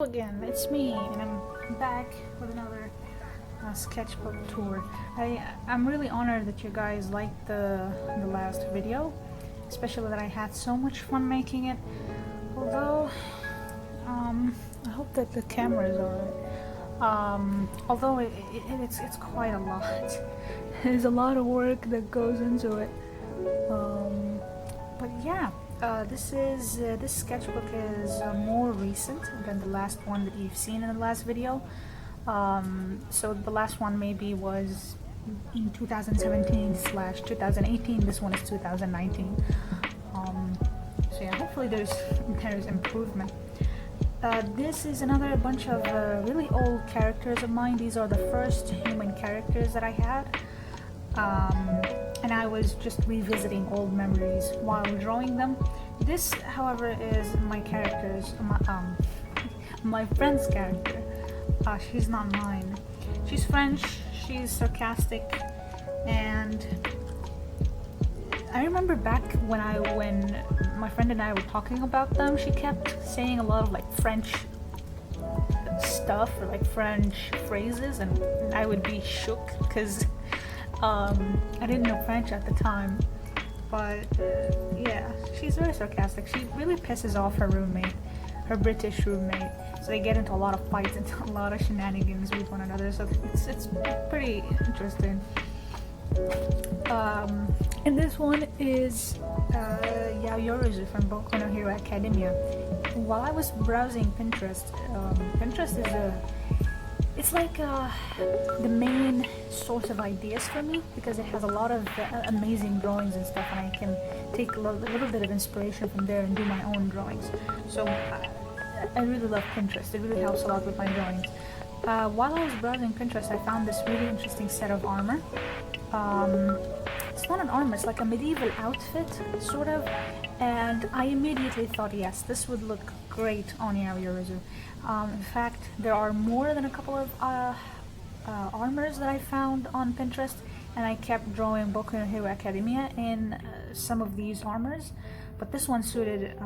Again, it's me, and I'm back with another sketchbook tour. I'm really honored that you guys liked the last video, especially that I had so much fun making it. Although, I hope that the camera is alright. Although it's quite a lot. There's a lot of work that goes into it. But yeah. This sketchbook is more recent than the last one that you've seen in the last video. So the last one maybe was in 2017/2018. This one is 2019. So yeah, hopefully there's improvement. This is another bunch of really old characters of mine. These are the first human characters that I had. And I was just revisiting old memories while drawing them. This, however, is my my friend's character. She's not mine. She's French, she's sarcastic, and I remember back when my friend and I were talking about them, she kept saying a lot of like French stuff or like French phrases, and I would be shook because I didn't know French at the time, but yeah, she's very sarcastic. She really pisses off her roommate, her British roommate, so they get into a lot of fights and a lot of shenanigans with one another, so it's pretty interesting. And this one is Yaoyorozu from Boku no Hero Academia. While I was browsing Pinterest, Pinterest is it's like the main source of ideas for me, because it has a lot of amazing drawings and stuff, and I can take a little bit of inspiration from there and do my own drawings. So I really love Pinterest. It really helps a lot with my drawings. While I was browsing Pinterest, I found this really interesting set of armor. It's not an armor, it's like a medieval outfit, sort of, and I immediately thought, yes, this would look great on Yaoyorozu. In fact, there are more than a couple of armors that I found on Pinterest, and I kept drawing Boku no Hero Academia in some of these armors, but this one suited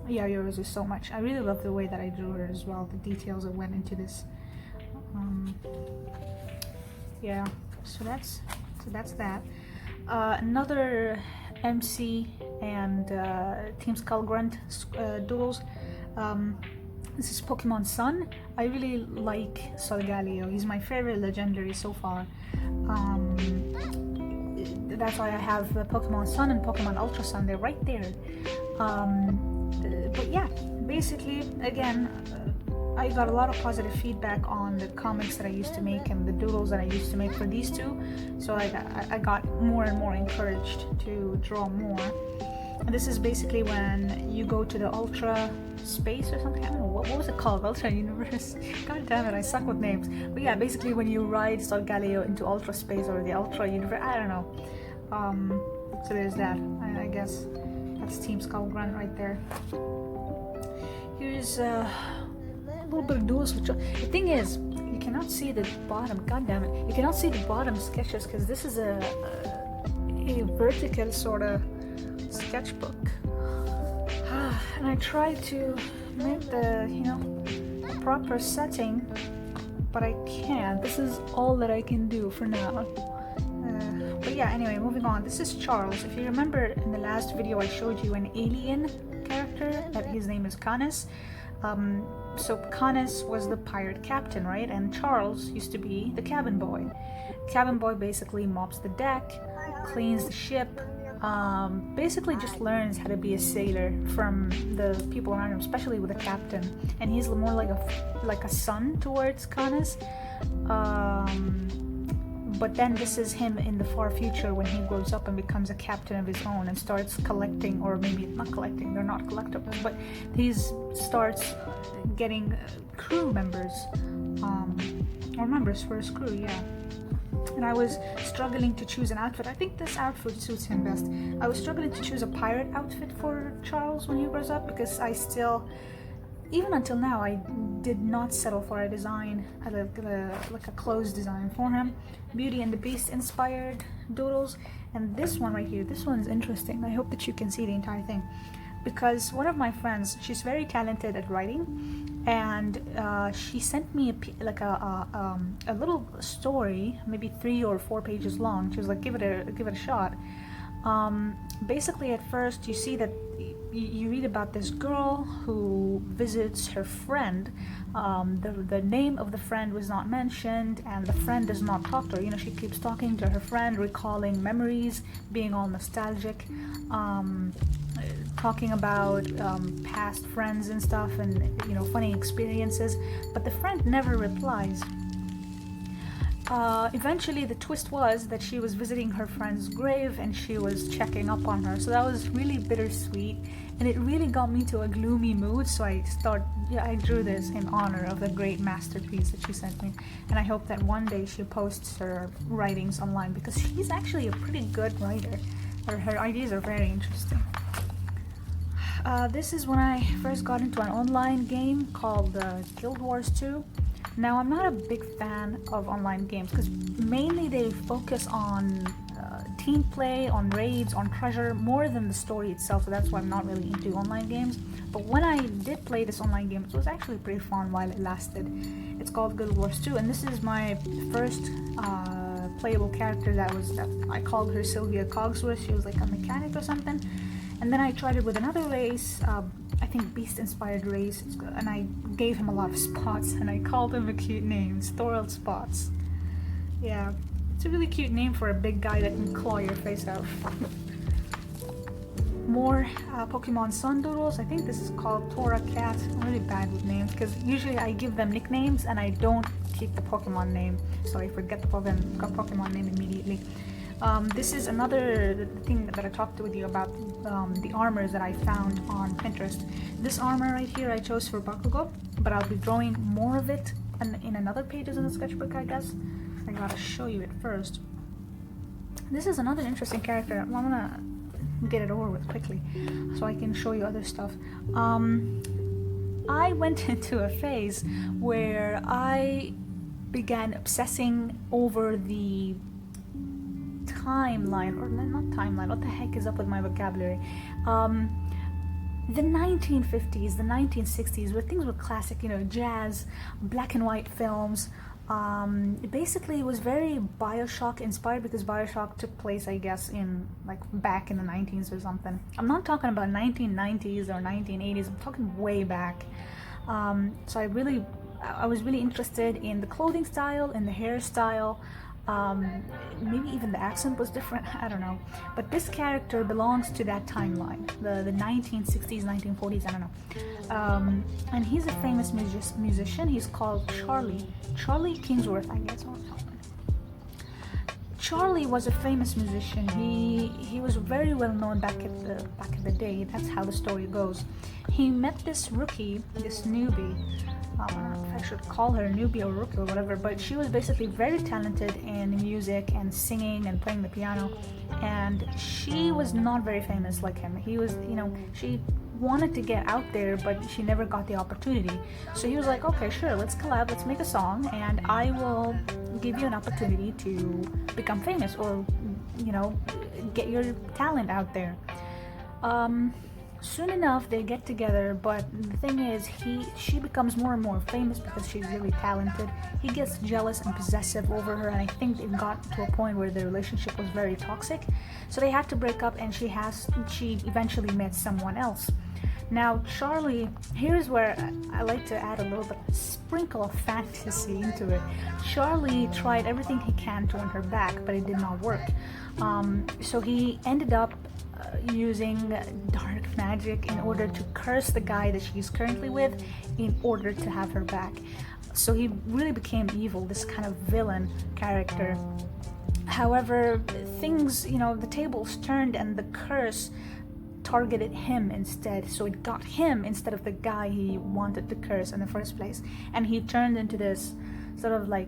Yaoyorozu so much. I really love the way that I drew her as well, the details that went into this. Yeah, so that's that. Another MC and Team Skullgrunt doodles. This is Pokemon Sun. I really like Solgaleo. He's my favorite legendary so far. That's why I have Pokemon Sun and Pokemon Ultra Sun. They're right there. But yeah, basically, again, I got a lot of positive feedback on the comics that I used to make and the doodles that I used to make for these two. So I got more and more encouraged to draw more. And this is basically when you go to the Ultra Space or something. I don't know, what was it called? Ultra Universe? God damn it, I suck with names. But yeah, basically when you ride Solgaleo into Ultra Space or the Ultra Universe, I don't know. So there's that. I guess that's Team Skullgrunt right there. Here's a little bit of duels. The thing is, you cannot see the bottom. God damn it, you cannot see the bottom sketches because this is a vertical sort of sketchbook. And I tried to make the proper setting, but I can't. This is all that I can do for now. But yeah, anyway, moving on. This is Charles. If you remember in the last video I showed you an alien character that his name is Canis. So Canis was the pirate captain, right? And Charles used to be the cabin boy. Cabin boy basically mops the deck, cleans the ship, basically just learns how to be a sailor from the people around him, especially with the captain. And he's more like a son towards Canis. But then this is him in the far future when he grows up and becomes a captain of his own and starts collecting, or maybe not collecting, they're not collectibles, but he starts getting crew members, or members for his crew, yeah. And I was struggling to choose an outfit. I think this outfit suits him best. I was struggling to choose a pirate outfit for Charles when he grows up, because I still, even until now, I did not settle for a design, like a clothes design for him. Beauty and the Beast inspired doodles. And this one right here, this one's interesting. I hope that you can see the entire thing. because one of my friends, she's very talented at writing, and she sent me a little story, maybe 3 or 4 pages long. She was like, give it a shot. Basically, at first, you see that you read about this girl who visits her friend. The name of the friend was not mentioned, and the friend does not talk to her. You know, she keeps talking to her friend, recalling memories, being all nostalgic, talking about past friends and stuff, and funny experiences. But the friend never replies. Eventually, the twist was that she was visiting her friend's grave and she was checking up on her. So that was really bittersweet, and it really got me to a gloomy mood. So I drew this in honor of the great masterpiece that she sent me, and I hope that one day she posts her writings online, because she's actually a pretty good writer. Her ideas are very interesting. This is when I first got into an online game called Guild Wars 2. Now, I'm not a big fan of online games because mainly they focus on team play, on raids, on treasure, more than the story itself, so that's why I'm not really into online games. But when I did play this online game, it was actually pretty fun while it lasted. It's called Guild Wars 2, and this is my first playable character that I called her Sylvia Cogsworth. She was like a mechanic or something. And then I tried it with another race, I think beast-inspired race, and I gave him a lot of spots, and I called him a cute name, Thorald Spots. Yeah, it's a really cute name for a big guy that can claw your face out. More Pokemon Sun Doodles. I think this is called Tora Cat. I'm really bad with names because usually I give them nicknames and I don't keep the Pokemon name, so I forget the Pokemon name immediately. This is another thing that I talked with you about, the armors that I found on Pinterest. This armor right here I chose for Bakugo, but I'll be drawing more of it in another pages in the sketchbook, I guess. I gotta show you it first. This is another interesting character. I'm gonna get it over with quickly so I can show you other stuff. I went into a phase where I began obsessing over the timeline, or not timeline, what the heck is up with my vocabulary? The 1950s, the 1960s, where things were classic, jazz, black and white films. Basically, it was very Bioshock inspired, because Bioshock took place, I guess, in back in the 19s or something. I'm not talking about 1990s or 1980s, I'm talking way back. So I was really interested in the clothing style, in the hairstyle. Maybe even the accent was different, I don't know. But this character belongs to that timeline, the 1960s, 1940s, I don't know. And he's a famous musician. He's called Charlie Kingsworth, I guess, or something. Charlie was a famous musician. He was very well known back in the day. That's how the story goes. He met this rookie, this newbie. I don't know if I should call her a newbie or rookie or whatever, but she was basically very talented in music and singing and playing the piano, and she was not very famous like him. He was, she wanted to get out there, but she never got the opportunity. So he was like, okay, sure, let's collab, let's make a song, and I will give you an opportunity to become famous, or, get your talent out there. Soon enough, they get together, but the thing is, she becomes more and more famous because she's really talented. He gets jealous and possessive over her, and I think it got to a point where their relationship was very toxic. So they had to break up, and she eventually met someone else. Now, Charlie, here's where I like to add a little bit, sprinkle of fantasy into it. Charlie tried everything he can to win her back, but it did not work. So he ended up using dark magic in order to curse the guy that she's currently with in order to have her back. So he really became evil, this kind of villain character. However, things, the tables turned and the curse targeted him instead. So it got him instead of the guy he wanted to curse in the first place. And he turned into this sort of I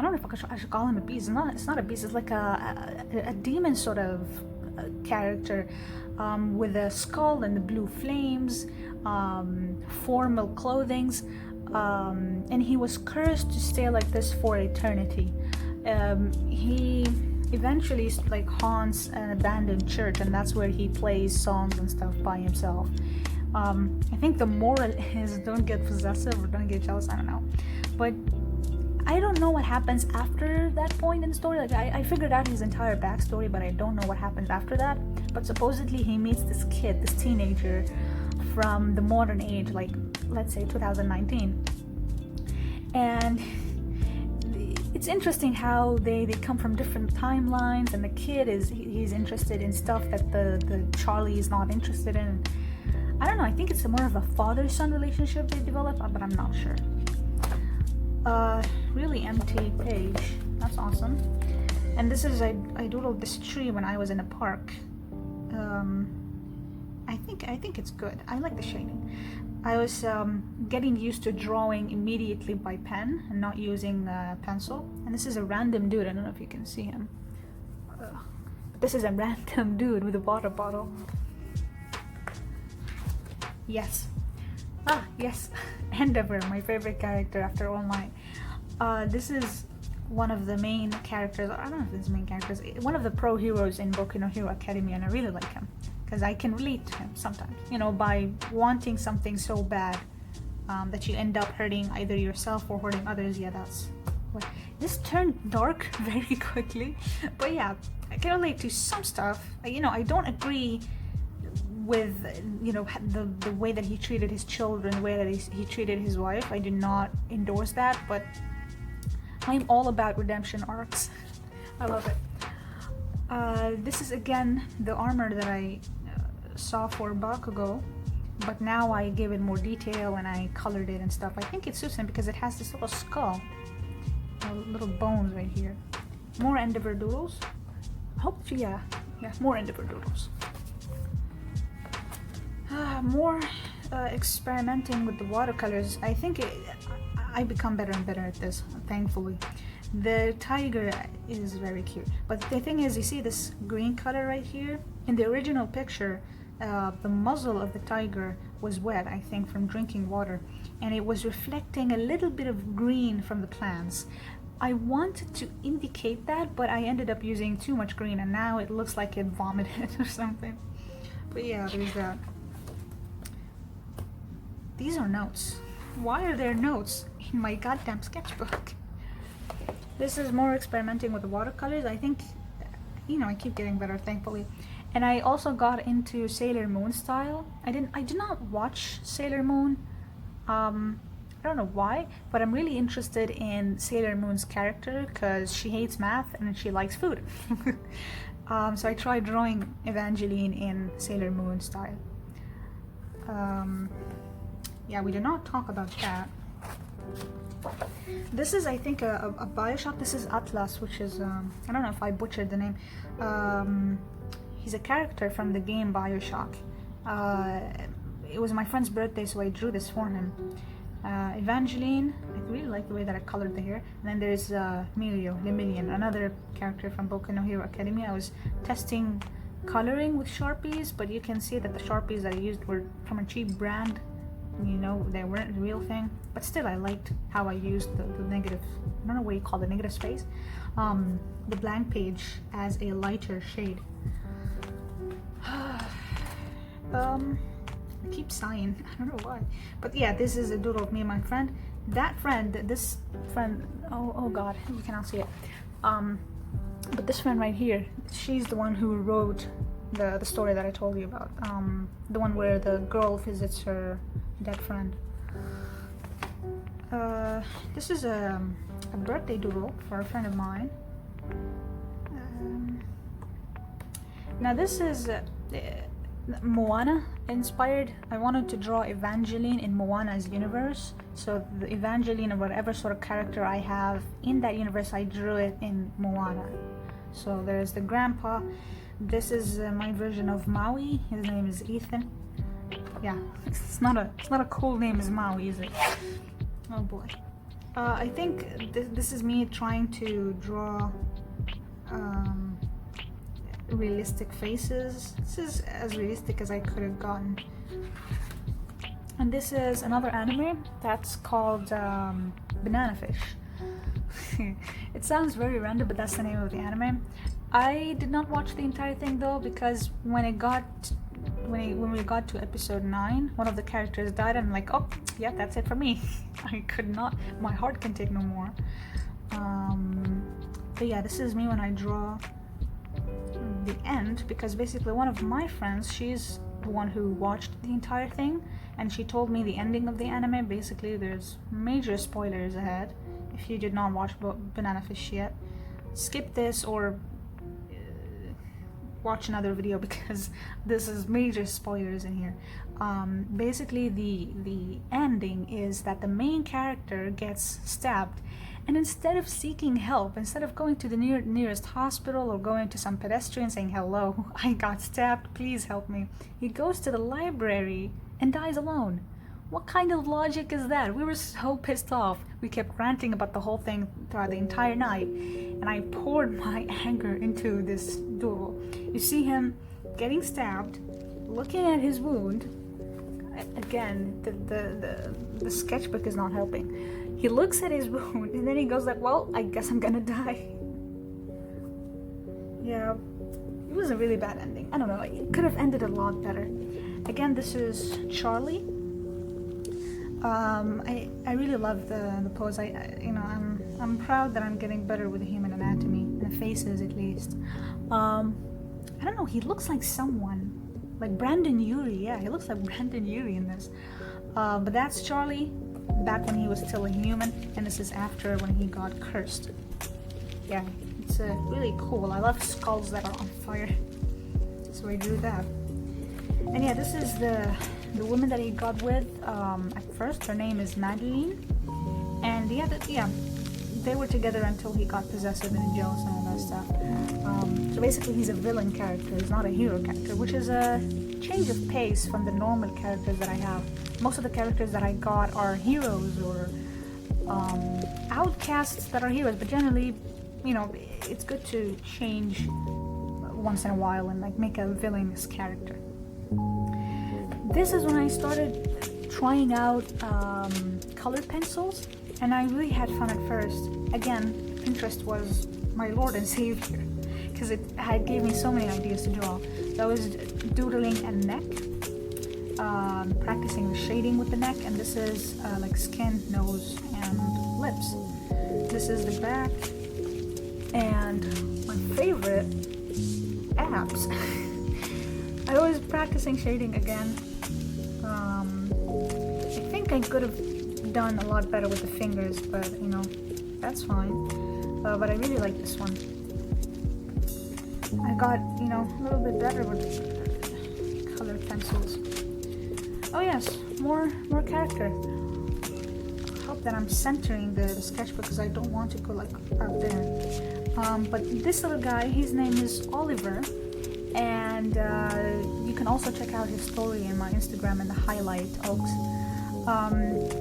don't know if I should call him a beast. It's not a beast, it's like a demon sort of character, with a skull and the blue flames, formal clothings, and he was cursed to stay like this for eternity. He eventually like haunts an abandoned church, and that's where he plays songs and stuff by himself. I think the moral is don't get possessive or don't get jealous, I don't know. But I don't know what happens after that point in the story. Like I figured out his entire backstory, but I don't know what happens after that. But supposedly he meets this kid, this teenager from the modern age, like let's say 2019. And it's interesting how they come from different timelines, and the kid he's interested in stuff that the Charlie is not interested in. I don't know, I think it's more of a father-son relationship they develop, but I'm not sure. Really empty page. That's awesome. And this is, I doodled this tree when I was in a park. I think it's good. I like the shading. I was getting used to drawing immediately by pen and not using pencil. And this is a random dude. I don't know if you can see him. But this is a random dude with a water bottle. Yes. Yes. Endeavor, my favorite character after All Might. This is one of the main characters. I don't know if it's main characters. One of the pro heroes in Boku no Hero Academia, and I really like him because I can relate to him sometimes. You know, by wanting something so bad that you end up hurting either yourself or hurting others. Yeah, that's what. This turned dark very quickly, but yeah, I can relate to some stuff. You know, I don't agree with, you know, the way that he treated his children, the way that he treated his wife. I do not endorse that, but I'm all about redemption arcs. I love it. This is again the armor that I saw for Bakugo, but now I gave it more detail and I colored it and stuff. I think it suits him because it has this little skull, little bones right here. More Endeavor doodles. I hope, yeah, more Endeavor doodles. More experimenting with the watercolors. I think I become better and better at this, thankfully. The tiger is very cute, but the thing is, you see this green color right here? In the original picture, the muzzle of the tiger was wet, I think, from drinking water, and it was reflecting a little bit of green from the plants. I wanted to indicate that, but I ended up using too much green, and now it looks like it vomited or something. But yeah, there's that. These are notes. Why are there notes in my goddamn sketchbook? This is more experimenting with the watercolors. I think, you know, I keep getting better, thankfully. And I also got into Sailor Moon style. I did not watch Sailor Moon. I don't know why, but I'm really interested in Sailor Moon's character because she hates math and she likes food. So I tried drawing Evangeline in Sailor Moon style. Yeah, we did not talk about that. This is, I think, a Bioshock. This is Atlas, which is, I don't know if I butchered the name. He's a character from the game Bioshock. It was my friend's birthday, so I drew this for him. Evangeline, I really like the way that I colored the hair. And then there's Mirio, Lemillion, another character from Boku no Hero Academia. I was testing coloring with Sharpies, but you can see that the Sharpies that I used were from a cheap brand. You know, they weren't the real thing, but still I liked how I used the negative, I don't know what you call the negative space, the blank page as a lighter shade. I keep sighing, I don't know why, but yeah, this is a doodle of me and my friend. This friend, oh god, you cannot see it, but this friend right here, she's the one who wrote the story that I told you about, the one where the girl visits her dead friend. This is a birthday doodle for a friend of mine. Now this is Moana inspired. I wanted to draw Evangeline in Moana's universe, so the Evangeline or whatever sort of character I have in that universe, I drew it in Moana. So there's the grandpa. This is my version of Maui. His name is Ethan. Yeah, it's not a cool name as Maui, is it? Oh boy. I think this is me trying to draw realistic faces. This is as realistic as I could have gotten. And this is another anime that's called Banana Fish. It sounds very random, but that's the name of the anime. I did not watch the entire thing though, because when we got to episode 9, one of the characters died, and I'm like, oh yeah, that's it for me. I could not, my heart can take no more. But yeah, this is me when I draw the end, because basically one of my friends, she's the one who watched the entire thing, and she told me the ending of the anime. Basically there's major spoilers ahead. If you did not watch Banana Fish yet, skip this or watch another video, because this is major spoilers in here. Basically the ending is that the main character gets stabbed, and instead of seeking help, instead of going to the nearest hospital or going to some pedestrian saying, hello, I got stabbed, please help me, he goes to the library and dies alone. What kind of logic is that? We were so pissed off. We kept ranting about the whole thing throughout the entire night, and I poured my anger into this duel. You see him getting stabbed, looking at his wound. Again, the sketchbook is not helping. He looks at his wound and then he goes like, well, I guess I'm gonna die. Yeah, it was a really bad ending. I don't know, it could have ended a lot better. Again, this is Charlie. I really love the pose. I'm proud that I'm getting better with the human anatomy and the faces, at least. I don't know, he looks like someone, like Brandon Urie. Yeah, he looks like Brandon Urie in this. But that's Charlie back when he was still a human, and this is after when he got cursed. Yeah, it's really cool. I love skulls that are on fire, so I drew that. And yeah, this is the woman that he got with. At first, her name is Madeline, and yeah, they were together until he got possessive and jealous and all that stuff. So basically, he's a villain character. He's not a hero character, which is a change of pace from the normal characters that I have. Most of the characters that I got are heroes or outcasts that are heroes, but generally, it's good to change once in a while and like make a villainous character. This is when I started trying out colored pencils, and I really had fun at first. Again, Pinterest was my lord and savior, because it gave me so many ideas to draw. So I was doodling a neck, practicing the shading with the neck, and this is like skin, nose, and lips. This is the back, and my favorite, abs. I was practicing shading again. I think I could have done a lot better with the fingers, but that's fine. But I really like this one. I got, a little bit better with colored pencils. Oh yes, more character. I hope that I'm centering the sketchbook, because I don't want to go like out there. But this little guy, his name is Oliver, and you can also check out his story in my Instagram in the highlight oaks.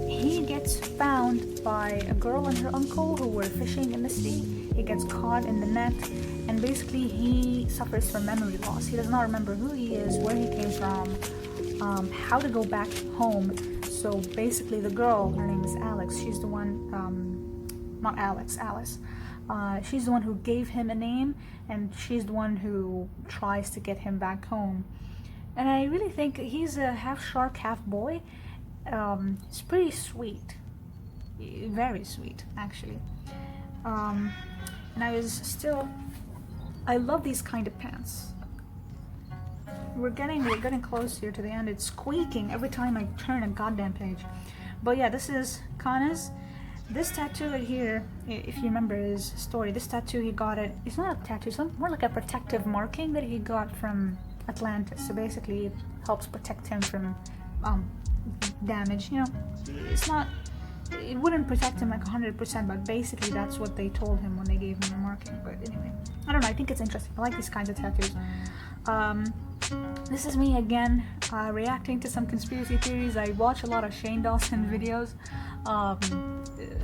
He gets found by a girl and her uncle who were fishing in the sea. He gets caught in the net, and basically he suffers from memory loss. He does not remember who he is, where he came from, how to go back home. So basically the girl, her name is Alex, she's the one, not Alex, Alice. She's the one who gave him a name, and she's the one who tries to get him back home. And I really think he's a half shark, half boy. It's pretty sweet, very sweet actually. And I love these kind of pants. We're getting close here to the end. It's squeaking every time I turn a goddamn page. But yeah, this is Kana's. This tattoo right here, if you remember his story, this tattoo he got it's not a tattoo, it's more like a protective marking that he got from Atlantis. So basically it helps protect him from damage. It wouldn't protect him like 100%, but basically that's what they told him when they gave him the marking. But anyway, I don't know, I think it's interesting. I like these kinds of tattoos. This is me again, reacting to some conspiracy theories. I watch a lot of Shane Dawson videos.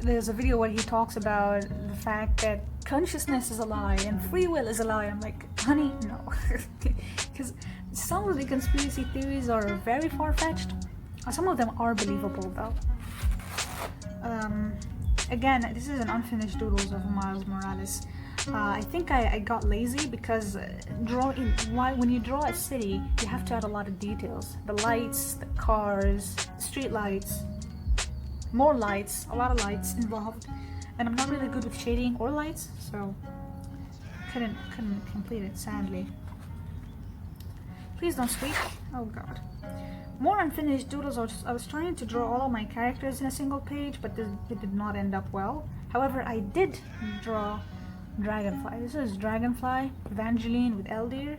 There's a video where he talks about the fact that consciousness is a lie and free will is a lie. I'm like, honey, no. Because some of the conspiracy theories are very far-fetched. Some of them are believable though. Again, this is an unfinished doodles of Miles Morales. I think I got lazy because when you draw a city, you have to add a lot of details. The lights, the cars, street lights, more lights, a lot of lights involved. And I'm not really good with shading or lights, so couldn't complete it, sadly. Please don't squeak. Oh god. More unfinished doodles. I was trying to draw all of my characters in a single page, but it did not end up well. However, I did draw Dragonfly. This is Dragonfly, Evangeline with Eldir.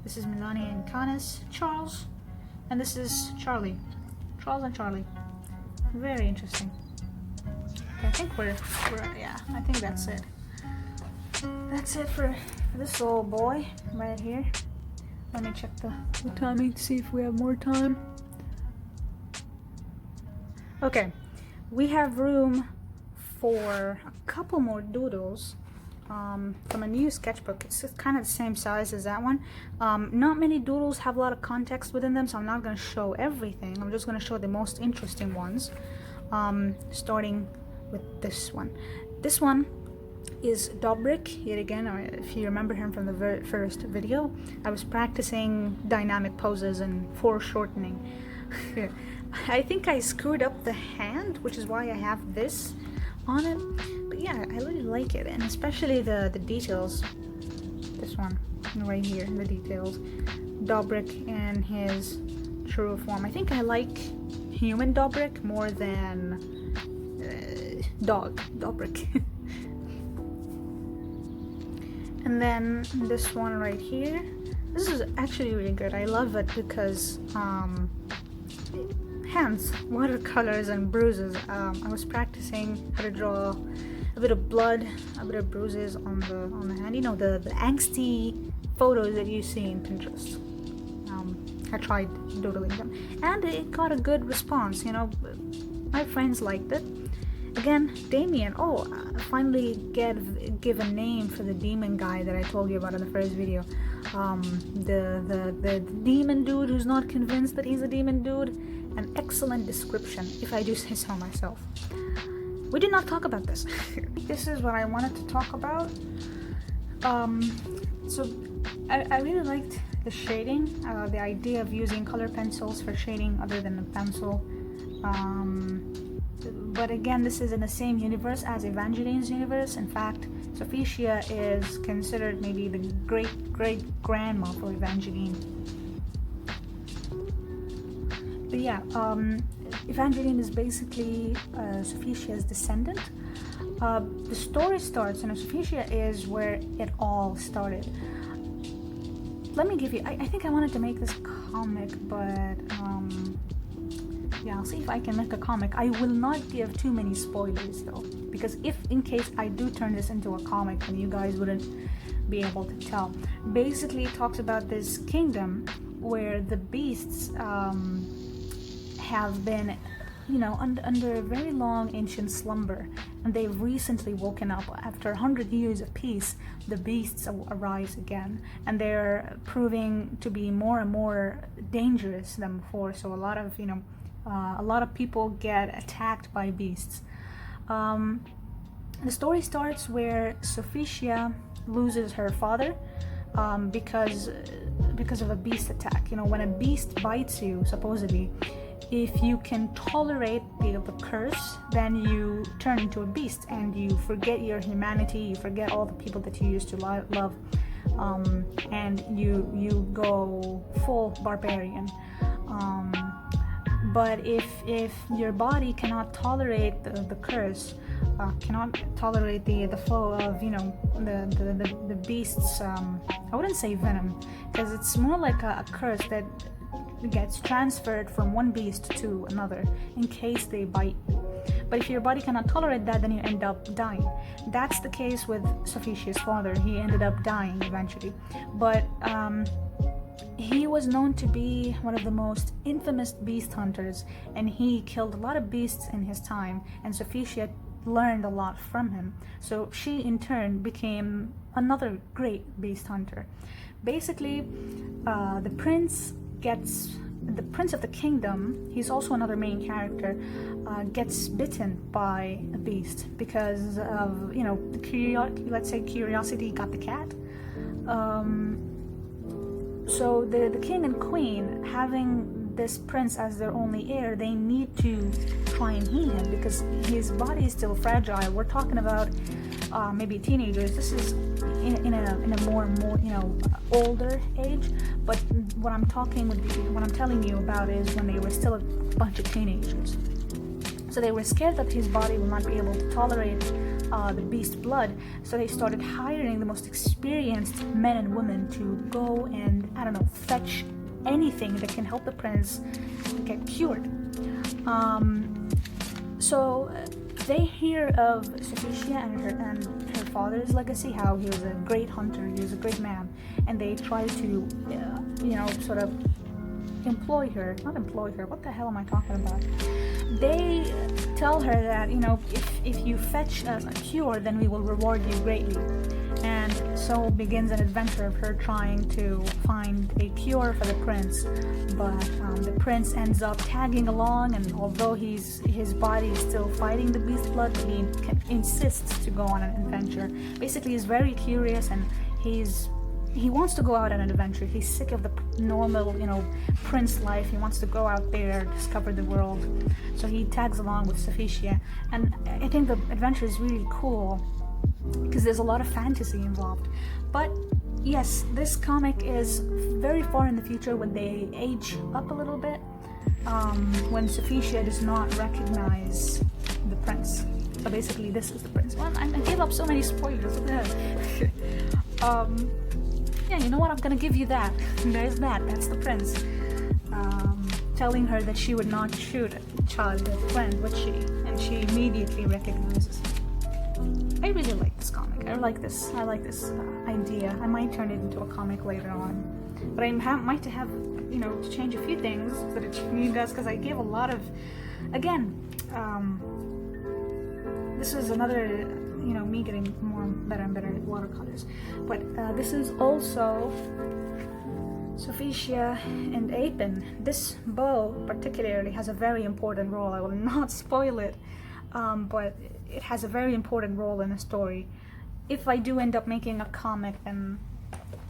This is Melania and Canis, Charles, and this is Charlie. Charles and Charlie. Very interesting. Okay, I think we're yeah, I think that's it. That's it for this little boy right here. Let me check the timing to see if we have more time. Okay, we have room for a couple more doodles from a new sketchbook. It's kind of the same size as that one. Not many doodles have a lot of context within them, so I'm not going to show everything. I'm just going to show the most interesting ones, starting with this one. This one is Dobrik, yet again. If you remember him from the first video, I was practicing dynamic poses and foreshortening. I think I screwed up the hand, which is why I have this on it. But yeah, I really like it, and especially the details. This one right here, the details. Dobrik in his true form. I think I like human Dobrik more than dog Dobrik. And then this one right here. This is actually really good. I love it because hands, watercolors, and bruises. I was practicing how to draw a bit of blood, a bit of bruises on the hand. You know, the angsty photos that you see in Pinterest. I tried doodling them, and it got a good response. You know, my friends liked it. Again, Damien. Oh, I finally give a name for the demon guy that I told you about in the first video. The demon dude who's not convinced that he's a demon dude. An excellent description, if I do say so myself. We did not talk about this. This is what I wanted to talk about. So I really liked the shading, the idea of using color pencils for shading other than a pencil. But again, this is in the same universe as Evangeline's universe. In fact, Sophicia is considered maybe the great-great-grandma for Evangeline. But yeah, Evangeline is basically Sophicia's descendant. The story starts, and Sophicia is where it all started. Let me give you, I think I wanted to make this comic, but yeah, I'll see if I can make a comic. I will not give too many spoilers though, because if in case I do turn this into a comic, then you guys wouldn't be able to tell. Basically, it talks about this kingdom where the beasts have been, you know, under a very long ancient slumber, and they've recently woken up. After 100 years of peace, the beasts arise again, and they're proving to be more and more dangerous than before. So a lot of, you know, a lot of people get attacked by beasts. The story starts where Sophicia loses her father because of a beast attack. You know, when a beast bites you, supposedly, if you can tolerate the curse, then you turn into a beast and you forget your humanity, you forget all the people that you used to love, and you go full barbarian. But if your body cannot tolerate the curse, cannot tolerate the flow of, you know, the beast's, I wouldn't say venom, because it's more like a curse that gets transferred from one beast to another in case they bite you. But if your body cannot tolerate that, then you end up dying. That's the case with Sophicia's father. He ended up dying eventually. But he was known to be one of the most infamous beast hunters, and he killed a lot of beasts in his time, and Sophicia learned a lot from him. So she in turn became another great beast hunter. Basically, the prince gets the prince of the kingdom, he's also another main character, gets bitten by a beast because of, you know, let's say curiosity got the cat. So the king and queen, having this prince as their only heir, they need to try and heal him because his body is still fragile. We're talking about maybe teenagers. This is in a more you know, older age. But what I'm telling you about is when they were still a bunch of teenagers. So they were scared that his body will not be able to tolerate the beast blood. So they started hiring the most experienced men and women to go and, I don't know, fetch anything that can help the prince get cured. So they hear of Sophicia and her father's legacy, how he was a great hunter, he was a great man, and they try to, you know, sort of what the hell am I talking about? They tell her that, you know, if you fetch us a cure, then we will reward you greatly. And so begins an adventure of her trying to find a cure for the prince. But the prince ends up tagging along, and although his body is still fighting the beast blood, he insists to go on an adventure. Basically, he's very curious, and he wants to go out on an adventure. He's sick of the normal, you know, prince life. He wants to go out there, discover the world. So he tags along with Sophicia, and I think the adventure is really cool because there's a lot of fantasy involved. But yes, this comic is very far in the future when they age up a little bit, when Sophicia does not recognize the prince. So basically, this is the prince. Well, I gave up so many spoilers. What the hell? Yeah, you know what? I'm gonna give you that. There's that. That's the prince. Telling her that she would not shoot a child, a friend, would she? And she immediately recognizes him. I really like this comic. I like this idea. I might turn it into a comic later on, but I might have, you know, to change a few things so that it does, because I gave a lot of, again, this is another, you know, me getting better and better at watercolors. But this is also Sophicia and Apin. This bow particularly has a very important role. I will not spoil it, but it has a very important role in the story. If I do end up making a comic, then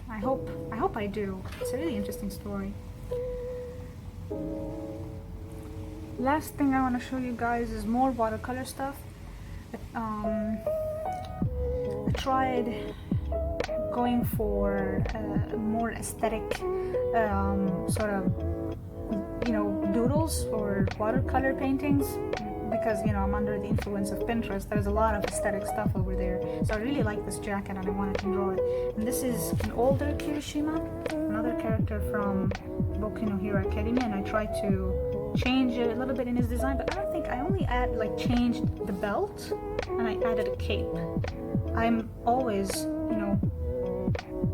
I hope I do. It's a really interesting story. Last thing I want to show you guys is more watercolor stuff. I tried going for a more aesthetic sort of, you know, doodles or watercolor paintings, because, you know, I'm under the influence of Pinterest. There's a lot of aesthetic stuff over there. So I really like this jacket and I wanted to draw it. And this is an older Kirishima, another character from Boku no Hero Academia, and I tried to change a little bit in his design, but I don't think I only changed the belt and I added a cape. I'm always, you know,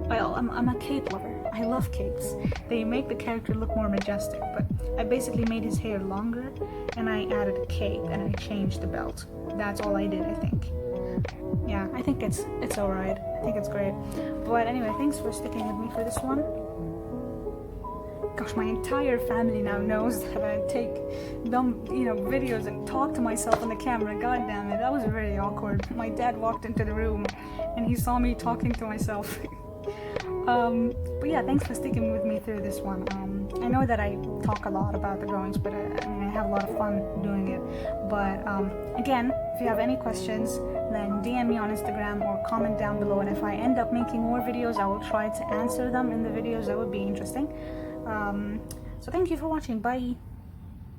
I'm a cape lover. I love capes. They make the character look more majestic, but I basically made his hair longer and I added a cape and I changed the belt. That's all I did, I think. Yeah, I think it's alright. I think it's great. But anyway, thanks for sticking with me for this one. Gosh, my entire family now knows that I take dumb, you know, videos and talk to myself on the camera. God damn it, that was very awkward. My dad walked into the room and he saw me talking to myself. But yeah, thanks for sticking with me through this one. I know that I talk a lot about the drawings, but I mean, I have a lot of fun doing it. But again, if you have any questions, then DM me on Instagram or comment down below, and if I end up making more videos, I will try to answer them in the videos. That would be interesting. So thank you for watching. Bye.